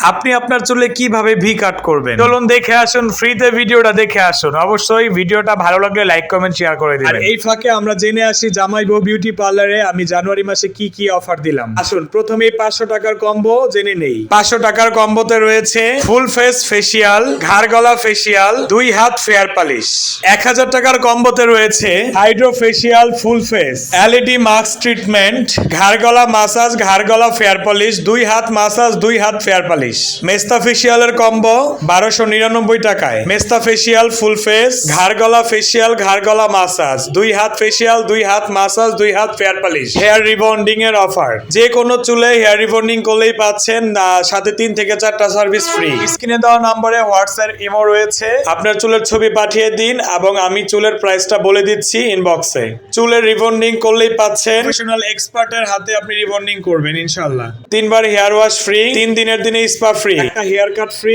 আপনি আপনার চুলে কিভাবে ভি কাট করবেন চলুন দেখে আসুন, ফ্রিতে ভিডিওটা দেখে আসুন। অবশ্যই ভিডিওটা ভালো লাগলে লাইক কমেন্ট শেয়ার করে দিবেন। আর এই ফাঁকে আমরা জেনে আসি জামাই বউ বিউটি পার্লারে আমি জানুয়ারি মাসে কি কি অফার দিলাম। আসুন প্রথমেই 500 টাকার কম্বো জেনে নেই। 500 টাকার কম্বোতে রয়েছে ফুল ফেস ফেসিয়াল, ঘাড় গলা ফেসিয়াল, 2 হাত ফেয়ার পালিশ। 1000 টাকার কম্বোতে রয়েছে hydro facial full face, LED mask treatment, ঘাড় গলা মাসাজ, ঘাড় গলা ফেয়ার পালিশ, 2 হাত মাসাজ, 2 হাত ফেয়ার পালিশ। মেস্তা ফেসিয়ালের কম্বো 1299 টাকায়। মেস্তা ফেসিয়াল ফুল ফেস, ঘাড় গলা ফেসিয়াল, ঘাড় গলা মাসাজ, 2 হাত ফেসিয়াল, 2 হাত মাসাজ, 2 হাত ফেয়ার পালিশ। হেয়ার রিবন্ডিং এর অফার, যে কোনো চুলে হেয়ার রিবন্ডিং করলেই পাচ্ছেন সাথে 3 থেকে 4টা সার্ভিস ফ্রি। স্ক্রিনে দেওয়া নম্বরে হোয়াটসঅ্যাপ ইমো রয়েছে, আপনার চুলের ছবি পাঠিয়ে দিন এবং আমি চুলের প্রাইসটা বলে দিচ্ছি ইনবক্সে। চুলের রিবন্ডিং করলেই পাচ্ছেন প্রফেশনাল এক্সপার্টের হাতে আপনি রিবন্ডিং করবেন ইনশাআল্লাহ। 3 বার হেয়ার ওয়াশ ফ্রি, 3 দিনের দিনে স্পা ফ্রি, একটা হেয়ার কাট ফ্রি।